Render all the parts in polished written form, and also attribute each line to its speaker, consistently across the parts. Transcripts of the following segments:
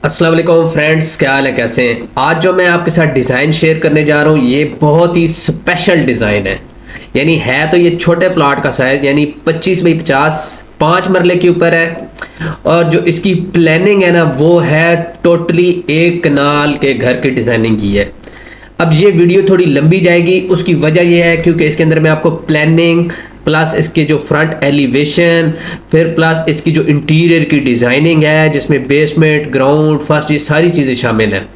Speaker 1: अस्सलाम वालेकुम फ्रेंड्स, क्या हाल है, कैसे हैं। आज जो मैं आपके साथ डिज़ाइन शेयर करने जा रहा हूँ ये बहुत ही स्पेशल डिज़ाइन है। यानी है तो ये छोटे प्लॉट का साइज़ यानी 25 बाई 50 5 मरले के ऊपर है। और जो इसकी प्लानिंग है ना वो है टोटली एक कनाल के घर की डिज़ाइनिंग की है। अब ये वीडियो थोड़ी लंबी जाएगी, उसकी वजह यह है क्योंकि इसके अंदर मैं आपको प्लानिंग प्लस इसके जो फ्रंट एलिवेशन फिर प्लस इसकी जो इंटीरियर की डिज़ाइनिंग है जिसमें बेसमेंट ग्राउंड फर्स्ट ये सारी चीज़ें शामिल हैं।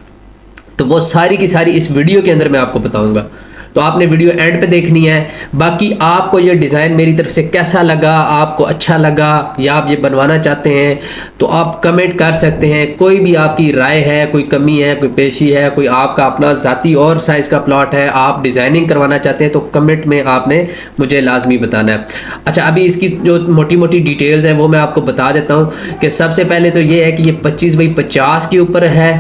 Speaker 1: तो वो सारी की सारी इस वीडियो के अंदर मैं आपको बताऊंगा, तो आपने वीडियो एंड पे देखनी है। बाकी आपको ये डिज़ाइन मेरी तरफ से कैसा लगा, आपको अच्छा लगा या आप ये बनवाना चाहते हैं तो आप कमेंट कर सकते हैं। कोई भी आपकी राय है, कोई कमी है, कोई पेशी है, कोई आपका अपना ज़ाती और साइज़ का प्लॉट है, आप डिज़ाइनिंग करवाना चाहते हैं तो कमेंट में आपने मुझे लाजमी बताना है। अच्छा, अभी इसकी जो मोटी मोटी डिटेल्स हैं वो मैं आपको बता देता हूँ कि सबसे पहले तो ये है कि ये 25 बाई 50 के ऊपर है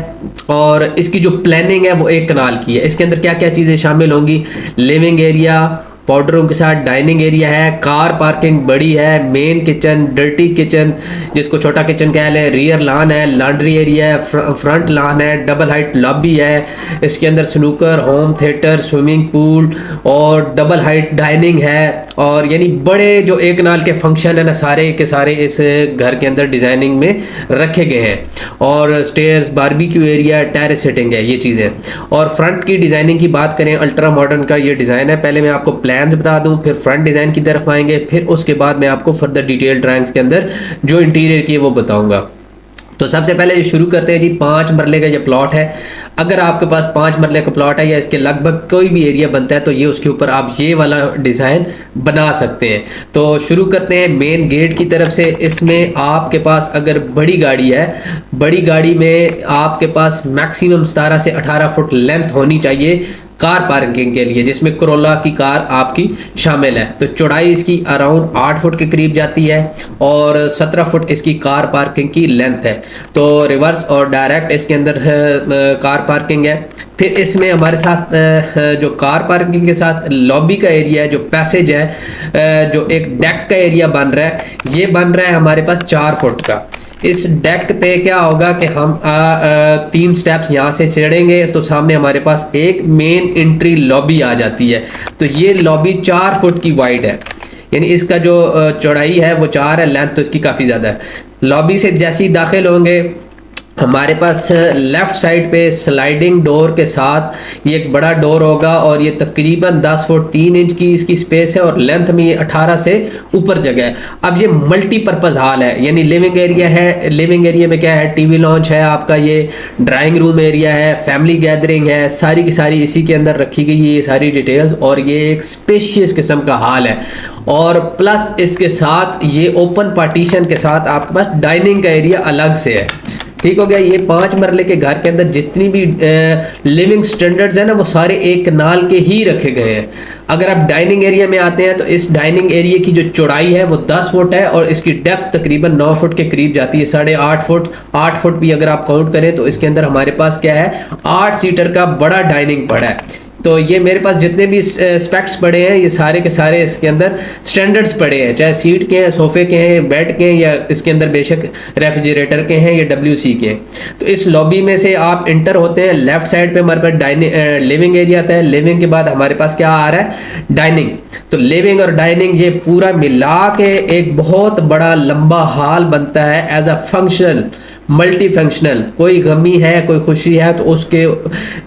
Speaker 1: और इसकी जो प्लानिंग है वो एक कनाल की है। इसके अंदर क्या क्या चीज़ें शामिल होंगी, लिविंग एरिया, पाउडर रूम के साथ डाइनिंग एरिया है, कार पार्किंग बड़ी है, मेन किचन, डर्टी किचन जिसको छोटा किचन कह लें, रियर लान है, लॉन्ड्री एरिया है, फ्रंट लान है, डबल हाइट लॉबी है। इसके अंदर snooker, home theatre, swimming pool और डबल हाइट डाइनिंग है। और यानी बड़े जो एक नाल के फंक्शन है ना सारे के सारे इस घर के अंदर डिज़ाइनिंग में रखे गए हैं। और stairs, barbecue area, terrace setting है, ये चीज़ें। और फ्रंट की डिज़ाइनिंग की बात करें, अल्ट्रा मॉडर्न का ये डिज़ाइन है। पहले मैं आपको प्लान्स बता दूं, फिर फ्रंट डिज़ाइन की तरफ आएंगे, फिर उसके बाद मैं आपको फर्दर डिटेल ड्राइंग्स के अंदर जो इंटीरियर की है वो बताऊंगा। तो सबसे पहले ये शुरू करते हैं जी। 5 मरले का ये प्लॉट है। अगर आपके पास 5 मरले का प्लॉट है या इसके लगभग कोई भी एरिया बनता है तो ये उसके ऊपर आप ये वाला डिज़ाइन बना सकते हैं। तो शुरू करते हैं मेन गेट की तरफ से। इसमें आपके पास अगर बड़ी गाड़ी है, बड़ी गाड़ी में आपके पास मैक्सिमम 17 से 18 फुट लेंथ होनी चाहिए कार पार्किंग के लिए, जिसमें कोरोला की कार आपकी शामिल है। तो चौड़ाई इसकी अराउंड 8 फुट के करीब जाती है और 17 फुट इसकी कार पार्किंग की लेंथ है। तो रिवर्स और डायरेक्ट इसके अंदर कार पार्किंग है। फिर इसमें हमारे साथ जो कार पार्किंग के साथ लॉबी का एरिया है, जो पैसेज है, जो एक डेक का एरिया बन रहा है, ये बन रहा है हमारे पास 4 फुट का। इस डेक पे क्या होगा कि हम 3 स्टेप्स यहाँ से चढ़ेंगे तो सामने हमारे पास एक मेन एंट्री लॉबी आ जाती है। तो ये लॉबी 4 फुट की वाइड है, यानी इसका जो चौड़ाई है वो 4 है, लेंथ तो इसकी काफ़ी ज़्यादा है। लॉबी से जैसे ही दाखिल होंगे हमारे पास लेफ़्ट साइड पे स्लाइडिंग डोर के साथ ये एक बड़ा डोर होगा और ये तकरीबन 10 फुट 3 इंच की इसकी स्पेस है और लेंथ में ये 18 से ऊपर जगह है। अब ये मल्टीपर्पज़ हॉल है, यानी लिविंग एरिया है। लिविंग एरिया में क्या है, टीवी लॉन्च है आपका, ये ड्राइंग रूम एरिया है, फैमिली गैदरिंग है, सारी की सारी इसी के अंदर रखी गई है ये सारी डिटेल्स। और ये एक स्पेशियस किस्म का हॉल है और प्लस इसके साथ ये ओपन पार्टीशन के साथ आपके पास डाइनिंग का एरिया अलग से है। ठीक हो गया। ये 5 मरले के घर के अंदर जितनी भी लिविंग स्टैंडर्ड्स हैं ना वो सारे एक नाल के ही रखे गए हैं। अगर आप डाइनिंग एरिया में आते हैं तो इस डाइनिंग एरिया की जो चौड़ाई है वो 10 फुट है और इसकी डेप्थ तकरीबन 9 फुट के करीब जाती है, 8.5 फुट। 8 फुट भी अगर आप काउंट करें तो इसके अंदर हमारे पास क्या है, 8 सीटर का बड़ा डाइनिंग पड़ा है। तो ये मेरे पास जितने भी स्पेक्ट्स पड़े हैं ये सारे के सारे इसके अंदर स्टैंडर्ड्स पड़े हैं, चाहे सीट के हैं, सोफे के हैं, बेड के हैं या इसके अंदर बेशक रेफ्रिजरेटर के हैं या WC के हैं। तो इस लॉबी में से आप इंटर होते हैं, लेफ्ट साइड पे हमारे पास डाइनिंग लिविंग एरिया आता है। लिविंग के बाद हमारे पास क्या आ रहा है, डाइनिंग। तो लिविंग और डाइनिंग ये पूरा मिला के एक बहुत बड़ा लंबा हॉल बनता है as a functional multi functional. कोई गमी है, कोई खुशी है तो उसके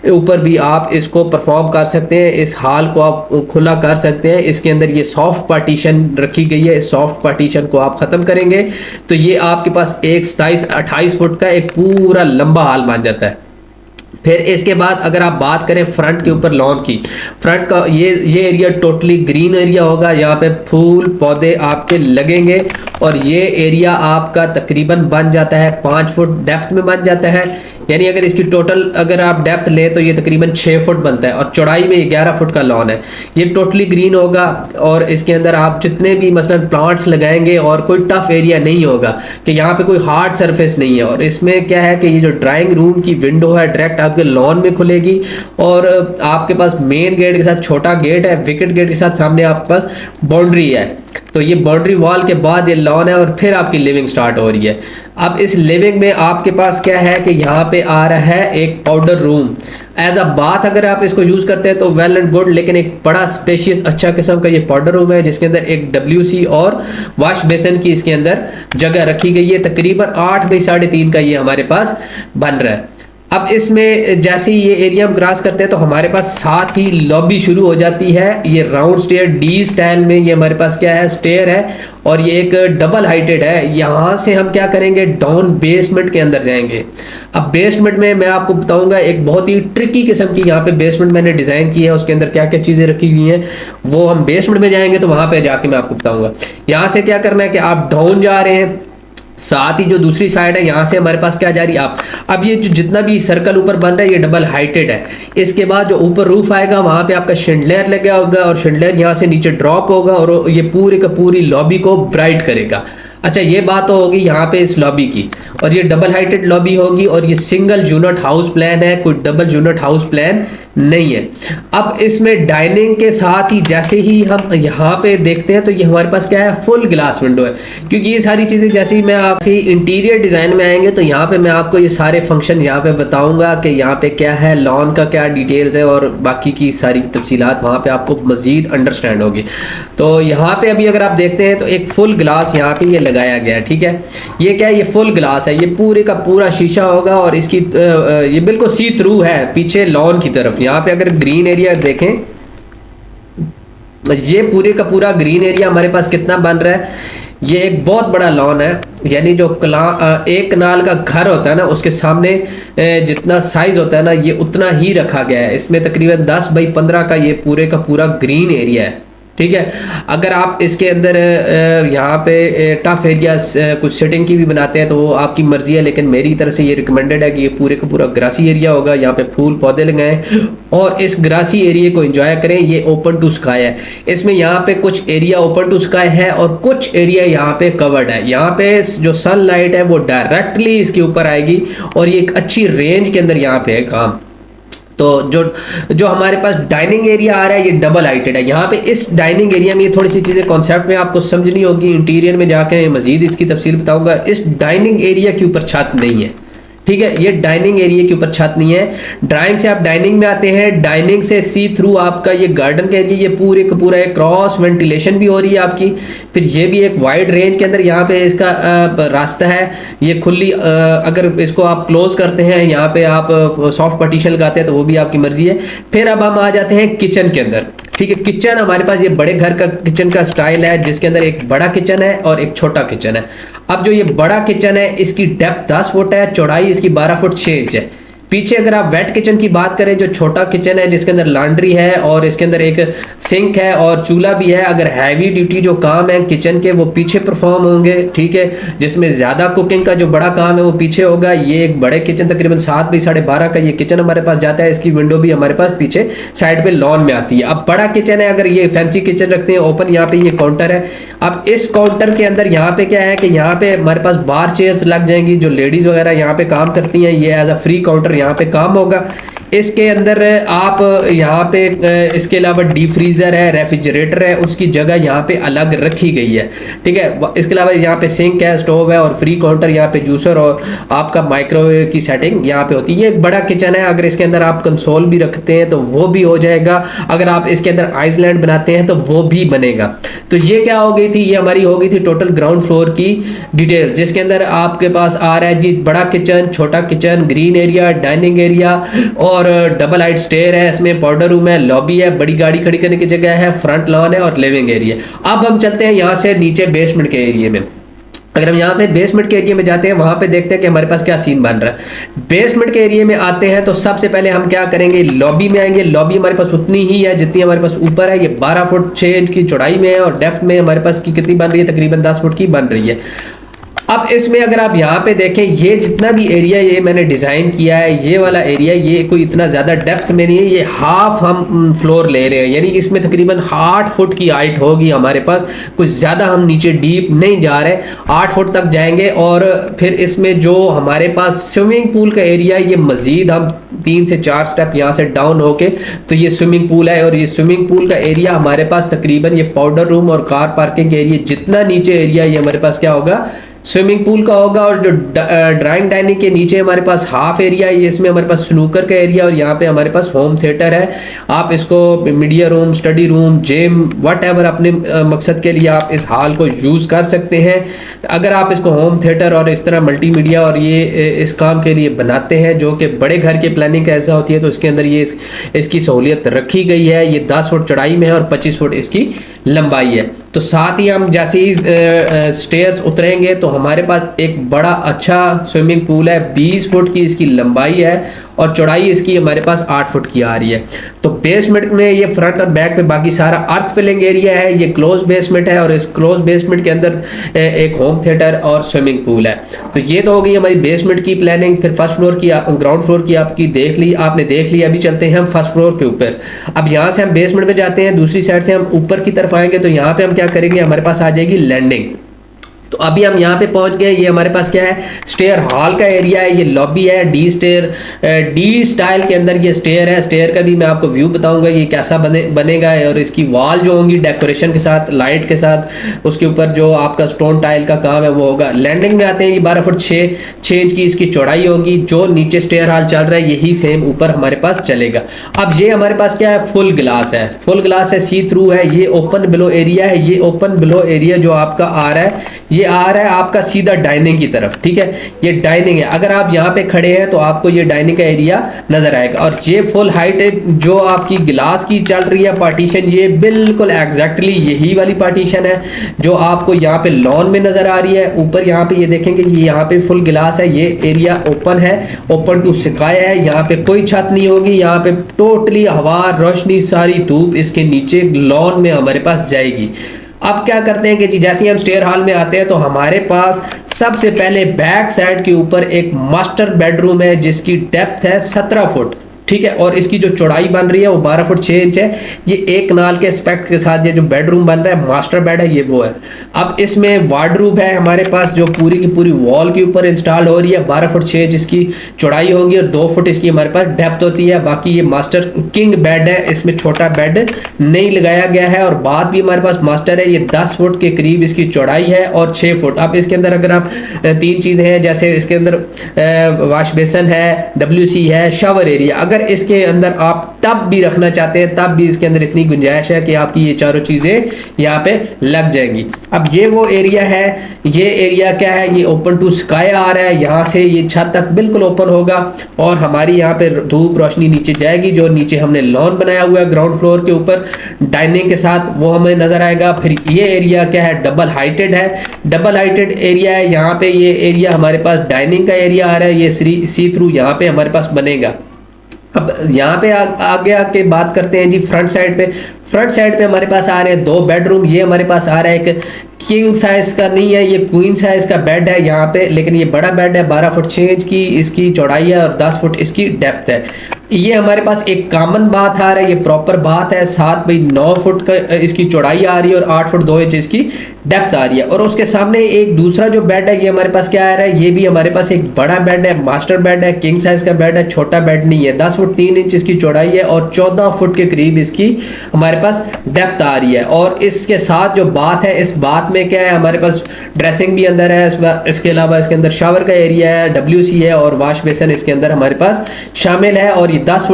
Speaker 1: ऊपर भी आप इसको परफॉर्म कर सकते हैं, इस हॉल को आप खुला कर सकते हैं। इसके अंदर ये सॉफ्ट पार्टीशन रखी गई है, इस सॉफ्ट पार्टीशन को आप ख़त्म करेंगे तो ये आपके पास एक 27-28 फुट का एक पूरा लंबा हॉल बन जाता है। फिर इसके बाद अगर आप बात करें फ्रंट के ऊपर लॉन की, फ्रंट का ये एरिया टोटली ग्रीन एरिया होगा। यहाँ पे फूल पौधे आपके लगेंगे और ये एरिया आपका तकरीबन बन जाता है 5 फुट डेप्थ में बन जाता है। यानी अगर इसकी टोटल अगर आप डेप्थ लें तो ये तकरीबन 6 फुट बनता है और चौड़ाई में 11 फुट का लॉन है। ये टोटली ग्रीन होगा और इसके अंदर आप जितने भी मसलन प्लांट्स लगाएंगे और कोई टफ एरिया नहीं होगा कि यहाँ पे कोई हार्ड सरफेस नहीं है। और इसमें क्या है कि ये जो ड्राइंग रूम की विंडो है डायरेक्ट आपके लॉन में खुलेगी और आपके पास मेन गेट के साथ छोटा गेट है, विकेट गेट के साथ सामने आपके पास बाउंड्री है। तो ये बाउंड्री वॉल के बाद ये लॉन है और फिर आपकी लिविंग स्टार्ट हो रही है। अब इस लिविंग में आपके पास क्या है कि यहाँ पे आ रहा है एक powder room as a bath. अगर आप इसको यूज करते हैं तो वेल एंड गुड, लेकिन एक बड़ा स्पेशियस अच्छा किस्म का ये पाउडर रूम है जिसके अंदर एक WC और वॉश बेसिन की इसके अंदर जगह रखी गई है। तकरीबन 8 बाई 3.5 का ये हमारे पास बन रहा है। अब इसमें जैसे ही ये एरिया हम क्रॉस करते हैं तो हमारे पास साथ ही लॉबी शुरू हो जाती है। ये राउंड स्टेयर D स्टाइल में ये हमारे पास क्या है, स्टेयर है और ये एक डबल हाइटेड है। यहाँ से हम क्या करेंगे, डाउन बेसमेंट के अंदर जाएंगे। अब बेसमेंट में मैं आपको बताऊंगा एक बहुत ही ट्रिकी किस्म की यहाँ पे बेसमेंट मैंने डिजाइन की है, उसके अंदर क्या क्या चीजें रखी हुई हैं वो हम बेसमेंट में जाएंगे तो वहां पे जाके मैं आपको बताऊंगा। यहाँ से क्या करना है कि आप डाउन जा रहे हैं, साथ ही जो दूसरी साइड है यहाँ से हमारे पास क्या जा रही है आप। अब ये जो जितना भी सर्कल ऊपर बन रहा है ये डबल हाइटेड है। इसके बाद जो ऊपर रूफ आएगा वहां पे आपका शिंडलेर लगा होगा और शिंडलेर यहाँ से नीचे ड्रॉप होगा और ये पूरी का पूरी लॉबी को ब्राइट करेगा। अच्छा, ये बात तो होगी यहाँ पे इस लॉबी की, और ये डबल हाइटेड लॉबी होगी और ये सिंगल यूनिट हाउस प्लान है, कोई डबल यूनिट हाउस प्लान नहीं है। अब इसमें डाइनिंग के साथ ही जैसे ही हम यहाँ पे देखते हैं तो ये हमारे पास क्या है, फुल ग्लास विंडो है। क्योंकि ये सारी चीज़ें जैसे ही मैं आपसे इंटीरियर डिज़ाइन में आएंगे तो यहाँ पे मैं आपको ये सारे फंक्शन यहाँ पे बताऊंगा कि यहाँ पे क्या है, लॉन का क्या डिटेल्स है और बाकी की सारी तफसीलात वहाँ पे आपको मजीद अंडरस्टैंड होगी। तो यहाँ पे अभी अगर आप देखते हैं तो एक फुल ग्लास यहाँ पे ये लगाया गया है। ठीक है, ये क्या है, ये फुल ग्लास है, ये पूरे का पूरा शीशा होगा और इसकी ये बिल्कुल सी थ्रू है पीछे लॉन की तरफ। यहाँ पे अगर ग्रीन एरिया देखें, ये पूरे का पूरा ग्रीन एरिया हमारे पास कितना बन रहा है, ये एक बहुत बड़ा लॉन है। यानी जो एक कनाल का घर होता है ना उसके सामने जितना साइज होता है ना ये उतना ही रखा गया है। इसमें तकरीबन 10 बाई 15 का ये पूरे का पूरा ग्रीन एरिया है। ठीक है, अगर आप इसके अंदर यहाँ पे टफ एरिया कुछ सेटिंग की भी बनाते हैं तो वो आपकी मर्जी है, लेकिन मेरी तरफ से ये रिकमेंडेड है कि ये पूरे का पूरा ग्रासी एरिया होगा। यहाँ पे फूल पौधे लगाएं और इस ग्रासी एरिया को एंजॉय करें। ये ओपन टू स्काई है, इसमें यहाँ पे कुछ एरिया ओपन टू स्काई है और कुछ एरिया यहाँ पे कवर्ड है। यहाँ पे जो सनलाइट है वो डायरेक्टली इसके ऊपर आएगी और ये एक अच्छी रेंज के अंदर यहाँ पे है काम। तो जो हमारे पास डाइनिंग एरिया आ रहा है ये डबल हाइटेड है। यहाँ पे इस डाइनिंग एरिया में ये थोड़ी सी चीज़ें कॉन्सेप्ट में आपको समझनी होगी, इंटीरियर में जाके मजीद इसकी तफसील बताऊंगा। इस डाइनिंग एरिया के ऊपर छत नहीं है। ठीक है, ये डाइनिंग एरिया के ऊपर छत नहीं है। ड्राइंग से आप डाइनिंग में आते हैं, डाइनिंग से सी थ्रू आपका ये गार्डन का एरिया, ये पूरे का पूरा एक क्रॉस वेंटिलेशन भी हो रही है आपकी। फिर ये भी एक वाइड रेंज के अंदर यहाँ पे इसका रास्ता है। ये खुली अगर इसको आप क्लोज करते हैं, यहाँ पे आप सॉफ्ट पार्टीशन लगाते हैं तो वो भी आपकी मर्जी है। फिर अब हम आ जाते हैं किचन के अंदर। ठीक है, किचन हमारे पास ये बड़े घर का किचन का स्टाइल है जिसके अंदर एक बड़ा किचन है और एक छोटा किचन है। अब जो ये बड़ा किचन है इसकी डेप्थ 10 फुट है, चौड़ाई इसकी 12 फुट 6 इंच है। पीछे अगर आप वेट किचन की बात करें, जो छोटा किचन है जिसके अंदर लॉन्ड्री है और इसके अंदर एक सिंक है और चूल्हा भी है। अगर हैवी ड्यूटी जो काम है किचन के वो पीछे परफॉर्म होंगे। ठीक है, जिसमें ज्यादा कुकिंग का जो बड़ा काम है वो पीछे होगा। ये एक बड़े किचन तकरीबन 7 बाई 12.5 का ये किचन हमारे पास जाता है। इसकी विंडो भी हमारे पास पीछे साइड पे लॉन में आती है। अब बड़ा किचन है, अगर ये फैंसी किचन रखते हैं ओपन, यहाँ पे ये काउंटर है। अब इस काउंटर के अंदर यहाँ पे क्या है कि यहाँ पे हमारे पास बार चेयर्स लग जाएंगी। जो लेडीज वगैरह यहाँ पे काम करती हैं ये एज अ फ्री काउंटर यहाँ पे काम होगा। इसके अंदर आप यहाँ पे इसके अलावा डीप फ्रीजर है, रेफ्रिजरेटर है, उसकी जगह यहाँ पे अलग रखी गई है। ठीक है, इसके अलावा यहाँ पे सिंक है, स्टोव है और फ्री काउंटर, यहाँ पे जूसर और आपका माइक्रोवेव की सेटिंग यहाँ पे होती है। ये एक बड़ा किचन है। अगर इसके अंदर आप कंसोल भी रखते हैं तो वो भी हो जाएगा। अगर आप इसके अंदर आइसलैंड बनाते हैं तो वो भी बनेगा। तो ये क्या हो गई थी, ये हमारी हो गई थी टोटल ग्राउंड फ्लोर की डिटेल, जिसके अंदर आपके पास आ रहा है जी बड़ा किचन, छोटा kitchen, green area, dining area और डबल हाइट स्टेयर है। इसमें पाउडर रूम है, लॉबी है, बड़ी गाड़ी खड़ी करने की जगह है, फ्रंट लॉन है और लिविंग एरिया। अब हम चलते हैं यहाँ से नीचे बेसमेंट के एरिया में। अगर हम यहाँ पे बेसमेंट के एरिया में जाते हैं वहां पे देखते हैं कि हमारे पास क्या सीन बन रहा है। बेसमेंट के एरिया में आते हैं तो सबसे पहले हम क्या करेंगे, लॉबी में आएंगे। लॉबी हमारे पास उतनी ही है जितनी हमारे पास ऊपर है। ये 12 फुट 6 इंच की चौड़ाई में है और डेप्थ में हमारे पास की कितनी बन रही है, तकरीबन 10 फुट की बन रही है। अब इसमें अगर आप यहाँ पे देखें, ये जितना भी एरिया ये मैंने डिज़ाइन किया है, ये वाला एरिया ये कोई इतना ज़्यादा डेप्थ में नहीं है, ये हाफ हम फ्लोर ले रहे हैं, यानी इसमें तकरीबन 8 फुट की हाइट होगी हमारे पास, कुछ ज़्यादा हम नीचे डीप नहीं जा रहे, 8 फुट तक जाएंगे। और फिर इसमें जो हमारे पास स्विमिंग पूल का एरिया, ये मज़ीद हम 3 से 4 स्टेप यहाँ से डाउन होके तो ये स्विमिंग पूल है, और ये स्विमिंग पूल का एरिया हमारे पास तकरीबन ये पाउडर रूम और कार पार्किंग एरिया जितना नीचे एरिया ये हमारे पास क्या होगा, स्विमिंग पूल का होगा। और जो ड्राइंग डाइनिंग के नीचे हमारे पास हाफ एरिया है, इसमें हमारे पास स्नूकर का एरिया, और यहाँ पे हमारे पास होम थिएटर है। आप इसको media room, study room, gym, whatever अपने मकसद के लिए आप इस हॉल को यूज़ कर सकते हैं। अगर आप इसको होम थिएटर और इस तरह मल्टीमीडिया और ये इस काम के लिए बनाते हैं, जो कि बड़े घर के प्लानिंग का ऐसा होती है, तो इसके अंदर ये इसकी सहूलियत रखी गई है। ये 10 फुट चौड़ाई में है और 25 फुट इसकी लंबाई है। तो साथ ही हम जैसे ही स्टेयर्स उतरेंगे तो हमारे पास एक बड़ा अच्छा स्विमिंग पूल है, 20 फुट की इसकी लंबाई है और चौड़ाई इसकी हमारे पास 8 फुट की आ रही है। तो बेसमेंट में ये फ्रंट और बैक पे बाकी सारा अर्थ फिलिंग एरिया है, ये क्लोज बेसमेंट है, और इस क्लोज बेसमेंट के अंदर एक होम थिएटर और स्विमिंग पूल है। तो ये तो हो गई हमारी बेसमेंट की प्लानिंग। फिर फर्स्ट फ्लोर की, ग्राउंड फ्लोर की आपने देख ली। अभी चलते हैं हम फर्स्ट फ्लोर के ऊपर। अब यहाँ से हम बेसमेंट में जाते हैं, दूसरी साइड से हम ऊपर की तरफ आएंगे तो यहाँ पे हम क्या करेंगे, हमारे पास आ जाएगी लैंडिंग। तो अभी हम यहाँ पे पहुंच गए। ये हमारे पास क्या है, स्टेयर हॉल का एरिया है, ये लॉबी है, डी स्टाइल के अंदर ये स्टेयर है। स्टेयर का भी मैं आपको व्यू बताऊंगा ये कैसा बनेगा, और इसकी वॉल जो होंगी डेकोरेशन के साथ, लाइट के साथ, उसके ऊपर जो आपका स्टोन टाइल का काम है वो होगा। लैंडिंग में आते हैं, ये 12 फुट 6 इंच की इसकी चौड़ाई होगी। जो नीचे स्टेयर हॉल चल रहा है यही सेम ऊपर हमारे पास चलेगा। अब ये हमारे पास क्या है, फुल ग्लास है, सी थ्रू है। ये ओपन बिलो एरिया है। ये ओपन बिलो एरिया जो आपका आ रहा है, ये आ रहा है आपका सीधा डाइनिंग की तरफ। ठीक है, ये डाइनिंग है। अगर आप यहाँ पे खड़े हैं तो आपको ये डाइनिंग का एरिया नजर आएगा। और ये फुल हाइट जो आपकी ग्लास की चल रही है पार्टीशन, ये बिल्कुल एग्जैक्टली यही वाली पार्टीशन है जो आपको यहाँ पे लॉन में नजर आ रही है। ऊपर यहाँ पे ये देखेंगे, ये यहाँ पे फुल ग्लास है, ये एरिया ओपन है, ओपन टू स्काई है। यहाँ पे कोई छत नहीं होगी, यहाँ पे टोटली हवा, रोशनी, सारी धूप इसके नीचे लॉन में हमारे पास जाएगी। अब क्या करते हैं कि जी जैसे ही हम स्टेयर हॉल में आते हैं तो हमारे पास सबसे पहले बैक साइड के ऊपर एक मास्टर बेडरूम है जिसकी डेप्थ है 17 फुट। ठीक है, और इसकी जो चौड़ाई बन रही है वो 12 फुट 6 इंच है। ये एक नाल के एस्पेक्ट के साथ ये जो बेडरूम बन रहा है, मास्टर बेड है, ये वो है। अब इसमें वार्डरूब है हमारे पास जो पूरी की पूरी वॉल के ऊपर इंस्टॉल हो रही है। 12 फुट 6 इंच इसकी चौड़ाई होगी और 2 फुट इसकी हमारे पास डेप्थ होती है। बाकी ये मास्टर किंग बेड है, इसमें छोटा बेड नहीं लगाया गया है। और बात भी हमारे पास मास्टर है, ये 10 फुट के करीब इसकी चौड़ाई है और 6 फुट। अब इसके अंदर अगर आप 3 चीज़ें हैं, जैसे इसके अंदर वॉश बेसन है, WC है, शावर एरिया। अगर इसके अंदर आप टब भी रखना चाहते हैं तब भी इसके अंदर इतनी गुंजाइश है कि आपकी ये चारों चीजें यहाँ पे लग जाएंगी। अब ये वो एरिया है, ये एरिया क्या है, ये ओपन टू स्काई आ रहा है। यहाँ से ये छत तक बिल्कुल ओपन होगा और हमारी यहाँ पे धूप रोशनी नीचे जाएगी। जो नीचे हमने लॉन बनाया हुआ है ग्राउंड फ्लोर के ऊपर डाइनिंग के साथ, वो हमें नजर आएगा। फिर ये एरिया क्या है, डबल हाइटेड है, डबल हाइटेड एरिया है। यहाँ पे ये एरिया हमारे पास डाइनिंग का एरिया आ रहा है, ये सी थ्रू यहाँ पे हमारे पास बनेगा। अब यहाँ पे आगे आके बात करते हैं जी फ्रंट साइड पे। फ्रंट साइड पे हमारे पास आ रहे हैं 2 बेडरूम। ये हमारे पास आ रहा है एक किंग साइज का नहीं है, ये क्वीन साइज का बेड है यहाँ पे, लेकिन ये बड़ा बेड है। 12 फुट 6 इंच की इसकी चौड़ाई है और 10 फुट इसकी डेप्थ है। ये हमारे पास एक कॉमन बात आ रहा है, ये प्रॉपर बात है। 7 बाई 9 फुट का इसकी चौड़ाई आ रही है और 8 फुट 2 इंच इसकी डेप्थ आ रही है। और उसके सामने एक दूसरा जो बेड है, ये हमारे पास क्या आ रहा है, ये भी हमारे पास एक बड़ा बेड है, मास्टर बेड है, किंग साइज का बेड है, छोटा बेड नहीं है। 10 फुट 3 इंच इसकी चौड़ाई है और 14 फुट के करीब इसकी हमारे पास डेप्थ आ रही है। और इसके साथ जो बात है, इस बात में क्या है, हमारे पास ड्रेसिंग भी अंदर है। इसके अलावा इसके अंदर शावर का एरिया है, WC है और वॉश बेसन इसके अंदर हमारे पास शामिल है। और ये 10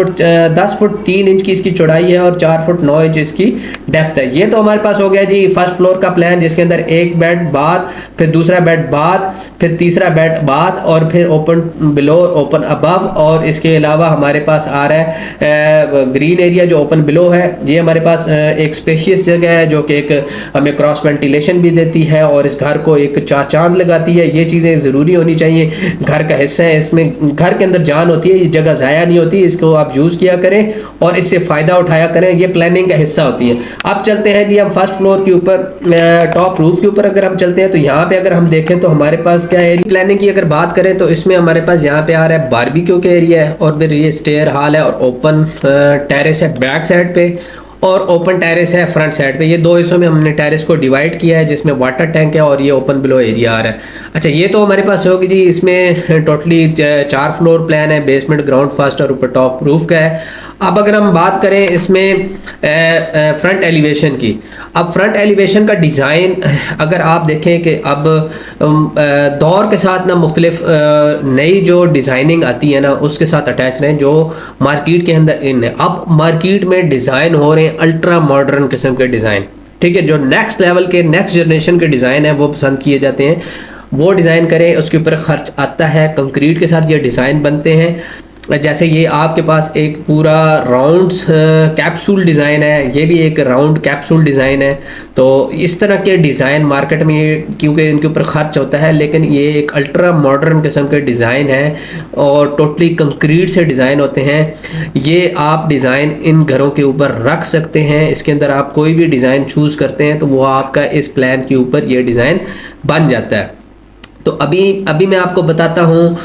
Speaker 1: फुट 3 इंच की इसकी चौड़ाई है और 4 फुट 9 इंच इसकी डेप्थ है। ये तो हमारे पास हो गया जी फर्स्ट फ्लोर का प्लान, जिसके अंदर एक बेड बाथ, फिर दूसरा बेड बाथ, फिर तीसरा बेड बाथ और फिर ओपन बिलो, ओपन अबव। और इसके अलावा हमारे पास आ रहा है ग्रीन एरिया जो ओपन बिलो है, ये हमारे पास एक स्पेशियस जगह है जो कि एक हमें क्रॉस वेंटिलेशन भी देती है और इस घर को एक चांद लगाती है। ये चीज़ें ज़रूरी होनी चाहिए, घर का हिस्सा है, इसमें घर के अंदर जान होती है, ये जगह ज़ाया नहीं होती, इसको आप यूज़ किया करें और इससे फ़ायदा उठाया करें, ये प्लानिंग का हिस्सा होती है। अब चलते हैं जी हम फर्स्ट फ्लोर के ऊपर, टॉप रूफ के ऊपर अगर हम चलते हैं तो यहाँ पे अगर हम देखें तो हमारे पास क्या है, प्लानिंग की अगर बात करें तो इसमें हमारे पास यहाँ पे आ रहा है बारबेक्यू का एरिया है और फिर ये स्टेयर हॉल है और ओपन टेरेस है बैक साइड पे और ओपन टेरेस है फ्रंट साइड पे। ये दो हिस्सों में हमने टेरेस को डिवाइड किया है जिसमें वाटर टैंक है और ये ओपन बिलो एरिया आ रहा है। अच्छा, ये तो हमारे पास होगी जी, इसमें टोटली 4 फ्लोर प्लान है, बेसमेंट, ग्राउंड, फर्स्ट और ऊपर टॉप रूफ का है। अब अगर हम बात करें इसमें फ्रंट एलिवेशन की, अब फ्रंट एलिवेशन का डिज़ाइन अगर आप देखें कि अब दौर के साथ ना मुख्तलिफ नई जो डिज़ाइनिंग आती है ना उसके साथ अटैच रहें जो मार्केट के अंदर इन है। अब मार्केट में डिज़ाइन हो रहे हैं अल्ट्रा मॉडर्न किस्म के डिज़ाइन, ठीक है, जो नेक्स्ट लेवल के नेक्स्ट जनरेशन के डिज़ाइन है वो पसंद किए जाते हैं, वो डिज़ाइन करें, उसके ऊपर खर्च आता है, कंक्रीट के साथ ये डिज़ाइन बनते हैं। जैसे ये आपके पास एक पूरा राउंड कैप्सूल डिज़ाइन है, ये भी एक राउंड कैप्सूल डिज़ाइन है। तो इस तरह के डिज़ाइन मार्केट में क्योंकि इनके ऊपर खर्च होता है, लेकिन ये एक अल्ट्रा मॉडर्न किस्म के डिज़ाइन है और टोटली कंक्रीट से डिज़ाइन होते हैं। ये आप डिज़ाइन इन घरों के ऊपर रख सकते हैं, इसके अंदर आप कोई भी डिज़ाइन चूज़ करते हैं तो वो आपका इस प्लान के ऊपर ये डिज़ाइन बन जाता है। तो अभी मैं आपको बताता हूँ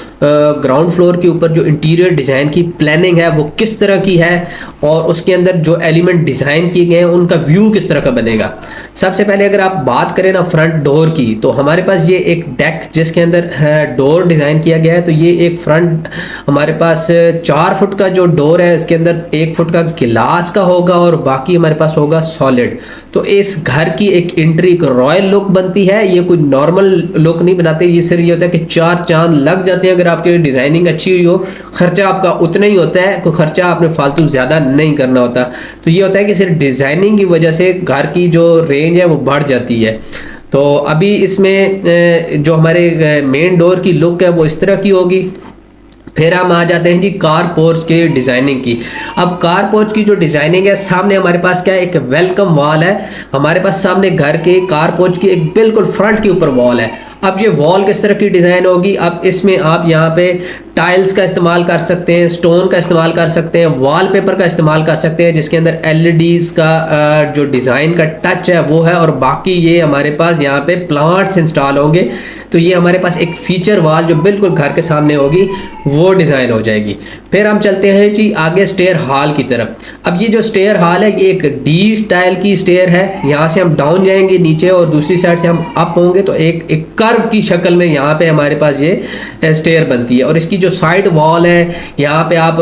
Speaker 1: ग्राउंड फ्लोर के ऊपर जो इंटीरियर डिज़ाइन की प्लानिंग है वो किस तरह की है और उसके अंदर जो एलिमेंट डिज़ाइन किए गए हैं उनका व्यू किस तरह का बनेगा। सबसे पहले अगर आप बात करें ना फ्रंट डोर की, तो हमारे पास ये एक डेक जिसके अंदर डोर डिज़ाइन किया गया है। तो ये एक फ्रंट हमारे पास 4 फुट का जो डोर है, इसके अंदर 1 फुट का गिलास का होगा और बाकी हमारे पास होगा सॉलिड। तो इस घर की एक एंट्री एक रॉयल लुक बनती है, ये कोई नॉर्मल लुक नहीं बनाते। ये सिर्फ ये होता है कि 4 चांद लग जाते हैं अगर आपकी डिज़ाइनिंग अच्छी हुई हो। खर्चा आपका उतना ही होता है, कोई खर्चा आपने फालतू ज़्यादा नहीं करना होता। तो ये होता है कि सिर्फ डिज़ाइनिंग की वजह से घर की जो रेंज है वो बढ़ जाती है। तो अभी इसमें जो हमारे मेन डोर की लुक है वो इस तरह की होगी। फिर हम आ जाते हैं जी कार पोर्च के डिज़ाइनिंग की। अब कार पोर्च की जो डिज़ाइनिंग है, सामने हमारे पास क्या है, एक वेलकम वॉल है हमारे पास सामने घर के कार पोर्च की एक बिल्कुल फ्रंट के ऊपर वॉल है। अब ये वॉल किस तरह की डिज़ाइन होगी, अब इसमें आप यहाँ पे टाइल्स का इस्तेमाल कर सकते हैं, स्टोन का इस्तेमाल कर सकते हैं, वॉलपेपर का इस्तेमाल कर सकते हैं जिसके अंदर एलईडीज़ का जो डिज़ाइन का टच है वो है और बाकी ये हमारे पास यहाँ पे प्लांट्स इंस्टॉल होंगे। तो ये हमारे पास एक फीचर वॉल जो बिल्कुल घर के सामने होगी वो डिज़ाइन हो जाएगी। फिर हम चलते हैं जी आगे स्टेयर हॉल की तरफ। अब ये जो स्टेयर हॉल है ये एक डी स्टाइल की स्टेयर है, यहाँ से हम डाउन जाएंगे नीचे और दूसरी साइड से हम अप होंगे तो एक कर्व की शक्ल में यहाँ पे हमारे पास ये स्टेयर बनती है। और इसकी जो साइड वॉल है यहाँ पे आप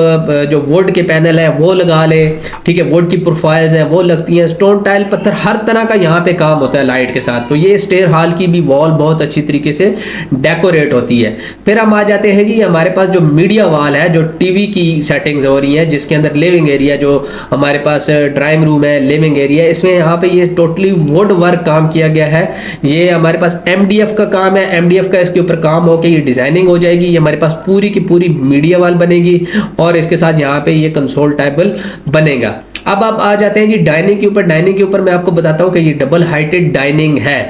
Speaker 1: जो वुड के पैनल है वो लगा ले, ठीक है, वुड की प्रोफाइल्स हैं वो लगती हैं, स्टोन टाइल पत्थर हर तरह का यहाँ पे काम होता है लाइट के साथ। तो ये स्टेयर हॉल की भी वॉल बहुत अच्छी तरीके से डेकोरेट होती है। फिर हम आ जाते हैं जी हमारे पास जो मीडिया वॉल है, जो टीवी की सेटिंग्स हो रही है जिसके अंदर लिविंग एरिया, जो हमारे पास ड्राइंग रूम है, लिविंग एरिया, इसमें यहाँ पे ये टोटली वुड वर्क काम किया गया है। ये हमारे पास एमडीएफ का काम है, एमडीएफ का इसके ऊपर काम होकर ये डिजाइनिंग हो जाएगी। ये हमारे पास पूरी की पूरी मीडिया वॉल बनेगी और इसके साथ यहाँ पे ये कंसोल टेबल बनेगा। अब आप आ जाते हैं जी डाइनिंग के ऊपर। डाइनिंग के ऊपर मैं आपको बताता हूँ कि ये डबल हाइटेड डाइनिंग है।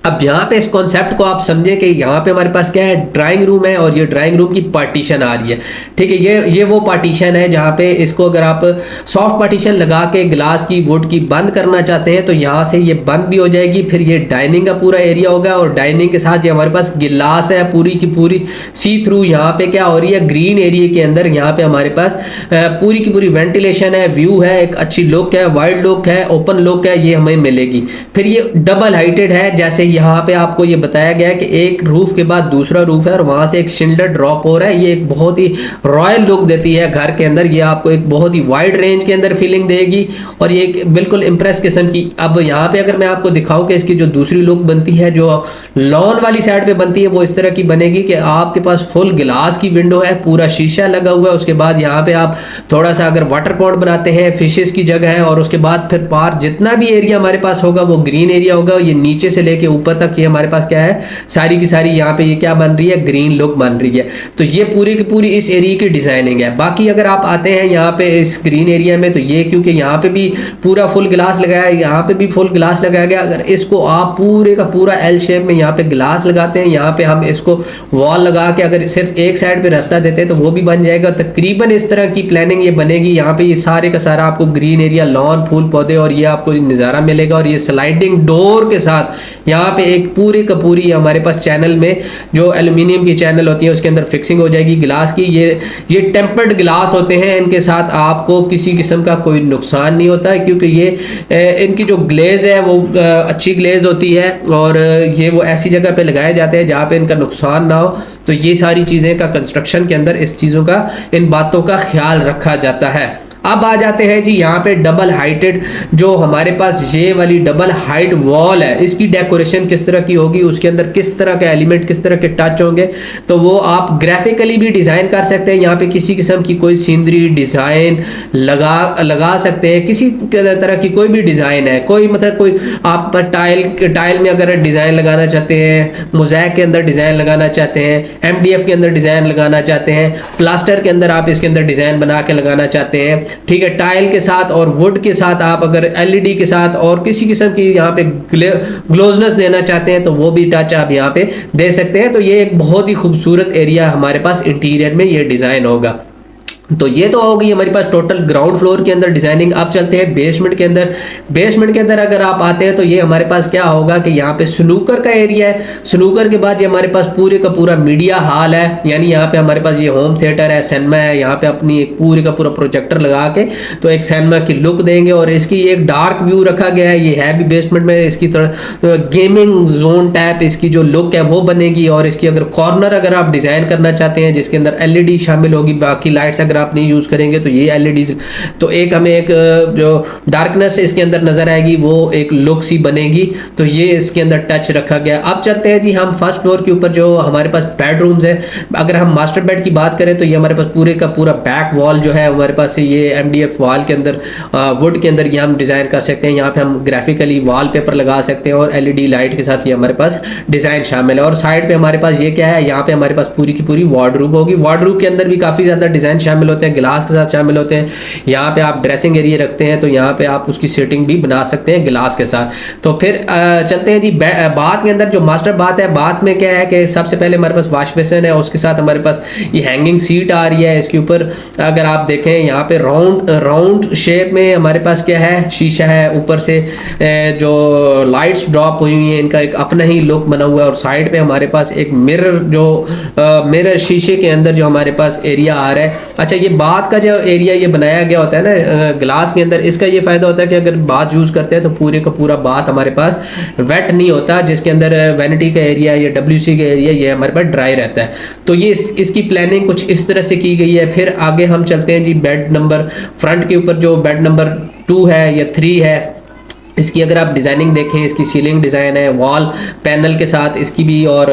Speaker 1: अब यहाँ पे इस कॉन्सेप्ट को आप समझें कि यहाँ पे हमारे पास क्या है, ड्राइंग रूम है और ये ड्राइंग रूम की पार्टीशन आ रही है, ठीक है। ये वो पार्टीशन है जहाँ पे इसको अगर आप सॉफ्ट पार्टीशन लगा के ग्लास की वुड की बंद करना चाहते हैं तो यहाँ से ये बंद भी हो जाएगी। फिर ये डाइनिंग का पूरा एरिया होगा और डाइनिंग के साथ ये हमारे पास गिलास है पूरी की पूरी सी थ्रू। यहाँ पे क्या हो रही है, ग्रीन एरिया के अंदर यहाँ पे हमारे पास पूरी की पूरी वेंटिलेशन है, व्यू है, एक अच्छी लुक है, वाइड लुक है, ओपन लुक है, ये हमें मिलेगी। फिर ये डबल हाइटेड है, जैसे यहाँ पे आपको ये बताया गया है कि एक रूफ के बाद दूसरा रूफ है और वहां से एक शिल्डर ड्रॉप हो रहा है। ये एक बहुत ही रॉयल लुक देती है घर के अंदर, ये आपको एक बहुत ही वाइड रेंज के अंदर फीलिंग देगी और ये एक बिल्कुल इंप्रेस किस्म की। अब यहाँ पे अगर मैं आपको दिखाऊं कि इसकी जो दूसरी लुक बनती है, जो लॉन वाली साइड पे बनती है, वो इस तरह की बनेगी कि आपके पास फुल गिलास की विंडो है, पूरा शीशा लगा हुआ है। उसके बाद यहाँ पे आप थोड़ा सा अगर वाटर पॉट बनाते हैं, फिशेस की जगह है और उसके बाद फिर पार जितना भी एरिया हमारे पास होगा वो ग्रीन एरिया होगा। ये नीचे से लेके ऊपर ऊपर तक ये हमारे पास क्या है, सारी की सारी यहाँ पे ये क्या बन रही है, ग्रीन लुक बन रही है। तो ये पूरी की पूरी इस एरिया की डिजाइनिंग है। बाकी अगर आप आते हैं यहाँ पे इस ग्रीन एरिया में, तो ये क्योंकि यहाँ पे भी पूरा फुल ग्लास लगाया है, यहाँ पे भी फुल ग्लास लगाया गया। अगर इसको आप पूरे का पूरा एल शेप में यहाँ पे ग्लास लगाते हैं, यहाँ पे हम इसको वॉल लगा के अगर सिर्फ एक साइड पे रास्ता देते हैं तो वो भी बन जाएगा। तकरीबन इस तरह की प्लानिंग ये बनेगी। यहाँ पे ये सारे का सारा आपको ग्रीन एरिया, लॉन, फूल पौधे और ये आपको नज़ारा मिलेगा। और ये स्लाइडिंग डोर के साथ यहाँ पे एक पूरी का पूरी हमारे पास चैनल में जो एल्यूमिनियम की चैनल होती है उसके अंदर फिक्सिंग हो जाएगी ग्लास की। ये टेम्पर्ड ग्लास होते हैं, इनके साथ आपको किसी किस्म का कोई नुकसान नहीं होता है, क्योंकि ये इनकी जो ग्लेज है वो अच्छी ग्लेज होती है और ये वो ऐसी जगह पे लगाए जाते हैं जहाँ पे इनका नुकसान ना हो। तो ये सारी चीज़ें का कंस्ट्रक्शन के अंदर इस चीज़ों का, इन बातों का ख्याल रखा जाता है। अब आ जाते हैं जी यहाँ पे डबल हाइटेड, जो हमारे पास ये वाली डबल हाइट वॉल है, इसकी डेकोरेशन किस तरह की होगी, उसके अंदर किस तरह के एलिमेंट, किस तरह के टच होंगे, तो वो आप ग्राफिकली भी डिज़ाइन कर सकते हैं। यहाँ पे किसी किस्म की कोई सीनरी डिज़ाइन लगा सकते हैं, किसी तरह की कोई भी डिज़ाइन है, कोई मतलब कोई आप टाइल में अगर डिज़ाइन लगाना चाहते हैं, मोज़ैक के अंदर डिज़ाइन लगाना चाहते हैं, MDF के अंदर डिज़ाइन लगाना चाहते हैं, प्लास्टर के अंदर आप इसके अंदर डिज़ाइन बना के लगाना चाहते हैं, ठीक है, टाइल के साथ और वुड के साथ आप अगर LED के साथ और किसी किस्म की यहाँ पे ग्लोजनेस देना चाहते हैं तो वो भी टच आप यहाँ पे दे सकते हैं। तो ये एक बहुत ही खूबसूरत एरिया हमारे पास इंटीरियर में ये डिजाइन होगा। तो ये तो होगी हमारे पास टोटल ग्राउंड फ्लोर के अंदर डिजाइनिंग। अब चलते हैं बेसमेंट के अंदर। बेसमेंट के अंदर अगर आप आते हैं तो ये हमारे पास क्या होगा कि यहाँ पे स्नूकर का एरिया है। स्नूकर के बाद ये हमारे पास पूरे का पूरा मीडिया हॉल है, यानी यहाँ पे हमारे पास ये होम थिएटर है, सिनेमा है। यहाँ पे अपनी एक पूरे का पूरा प्रोजेक्टर लगा के तो एक सिनेमा की लुक देंगे। और इसकी एक डार्क व्यू रखा गया है, ये है भी बेसमेंट में, इसकी तरह गेमिंग जोन टाइप इसकी जो लुक है वो बनेगी। और इसकी अगर कॉर्नर अगर आप डिजाइन करना चाहते हैं जिसके अंदर LED शामिल होगी, बाकी लाइट्स अगर आप नहीं यूज करेंगे तो ये LEDs, तो एक हमें एक जो डार्कनेस इसके अंदर नजर आएगी वो एक लुक सी बनेगी। तो ये इसके अंदर टच रखा गया। अब चलते हैं जी हम फर्स्ट फ्लोर के ऊपर जो हमारे पास बेडरूम्स है। अगर हम मास्टर बेड की बात करें तो ये हमारे पास पूरे का पूरा बैक वॉल जो है हमारे पास ये MDF वॉल के अंदर वुड के अंदर ये हम डिजाइन कर सकते हैं। यहाँ पे हम ग्राफिकली वॉल पेपर लगा सकते हैं और LED लाइट के साथ ये हमारे पास डिजाइन शामिल है। और साइड पे हमारे पास ये क्या है, यहाँ पे हमारे पास पूरी की पूरी वार्डरोब होगी। वार्डरोब के अंदर भी काफी ज्यादा डिजाइन शामिल होते हैं, ग्लास के साथ शामिल होते हैं। यहाँ पे आप ड्रेसिंग एरिया रखते हैं तो यहाँ पे आप उसकी सेटिंग भी बना सकते हैं ग्लास के साथ। तो फिर चलते हैं जी बाथ के अंदर। जो मास्टर बाथ है, बाथ में क्या है कि सबसे पहले हमारे पास वॉश बेसिन है, उसके साथ हमारे पास ये हैंगिंग सीट आ रही है। इसके ऊपर अगर आप देखें यहाँ पे राउंड शेप में हमारे पास क्या है, शीशा है। ऊपर से जो लाइट्स ड्रॉप हुई हुई है, इनका एक अपना ही लुक बना हुआ है। और साइड पे हमारे पास एक मिरर, जो मिरर शीशे के अंदर जो हमारे पास एरिया आ रहा है। अच्छा, ये बाथ का जो एरिया ये बनाया गया होता है ना ग्लास के अंदर, इसका ये फायदा होता है कि अगर बाथ यूज करते हैं तो पूरे का पूरा बाथ हमारे पास वेट नहीं होता, जिसके अंदर वैनिटी का एरिया या WC का एरिया ये हमारे पास ड्राई रहता है। तो ये इसकी प्लानिंग कुछ इस तरह से की गई है। फिर आगे हम चलते हैं जी बेड नंबर, फ्रंट के ऊपर जो बेड नंबर 2 है या 3 है, इसकी अगर आप डिज़ाइनिंग देखें, इसकी सीलिंग डिज़ाइन है वॉल पैनल के साथ इसकी भी, और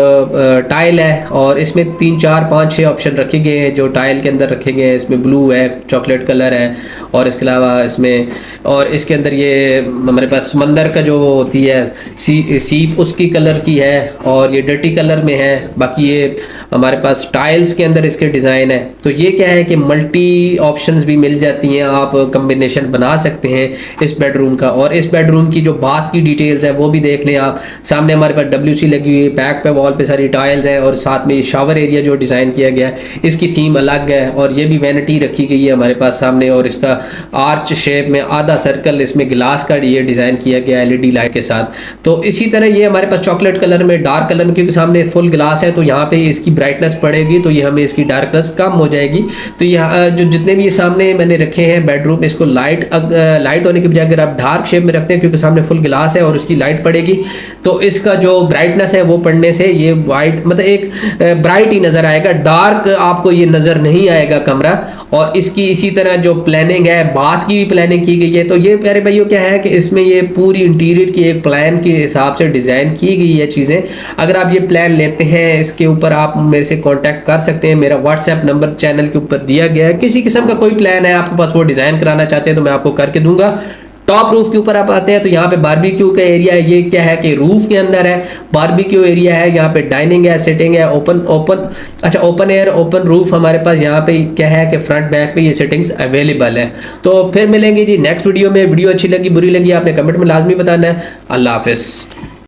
Speaker 1: टाइल है। और इसमें 3 4 5 6 ऑप्शन रखे गए हैं जो टाइल के अंदर रखे गए हैं। इसमें ब्लू है, चॉकलेट कलर है, और इसके अलावा इसमें और इसके अंदर ये हमारे पास समंदर का जो होती है सीप उसकी कलर की है, और ये डर्टी कलर में है। बाकी ये हमारे पास टाइल्स के अंदर इसके डिज़ाइन है। तो ये क्या है कि मल्टी ऑप्शंस भी मिल जाती हैं, आप कम्बिनेशन बना सकते हैं इस बेडरूम का। और इस बेडरूम की जो बाथ की डिटेल्स है वो भी देख लें आप। सामने हमारे पास WC लगी हुई है, बैक पे वॉल पे सारी टाइल्स है, और साथ में ये शावर एरिया जो डिज़ाइन किया गया है इसकी थीम अलग है। और ये भी वैनिटी रखी गई है हमारे पास सामने, और इसका आर्च शेप में आधा सर्कल इसमें ग्लास का ये डिज़ाइन किया गया LED लाइट के साथ। तो इसी तरह ये हमारे पास चॉकलेट कलर में, डार्क कलर में, क्योंकि सामने फुल ग्लास है तो यहाँ पे इसकी ब्राइटनेस पड़ेगी तो ये हमें इसकी डार्कनेस कम हो जाएगी। तो यहाँ जो जितने भी ये सामने मैंने रखे हैं बेडरूम, इसको लाइट होने के बजाय अगर आप डार्क शेप में रखते हैं, क्योंकि सामने फुल ग्लास है और उसकी लाइट पड़ेगी, तो इसका जो ब्राइटनेस है वो पड़ने से ये वाइट मतलब एक ब्राइट ही नजर आएगा, डार्क आपको ये नजर नहीं आएगा कमरा। और इसकी इसी तरह जो प्लानिंग है, बाथ की भी प्लानिंग की गई है। तो ये प्यारे भाइयों क्या है कि इसमें ये पूरी इंटीरियर की एक प्लान के हिसाब से डिजाइन की गई है चीजें। अगर आप ये प्लान लेते हैं, इसके ऊपर आप मेरे से कांटेक्ट कर सकते हैं। मेरा WhatsApp नंबर चैनल के ऊपर दिया गया है। किसी किस्म का कोई प्लान है आपके पास, वो डिजाइन कराना चाहते हैं तो मैं आपको करके दूंगा। टॉप रूफ के ऊपर आप आते हैं तो यहाँ पे बारबेक्यू का एरिया है। ये क्या है कि रूफ के अंदर है, बारबेक्यू एरिया है, यहाँ पे डाइनिंग है, सिटिंग है, ओपन ओपन अच्छा ओपन एयर ओपन रूफ हमारे पास यहाँ पे क्या है कि फ्रंट बैक पे ये सिटिंग्स अवेलेबल है। तो फिर मिलेंगे जी नेक्स्ट वीडियो में। वीडियो अच्छी लगी बुरी लगी आपने कमेंट में लाजमी बताना है। अल्लाह हाफिज़।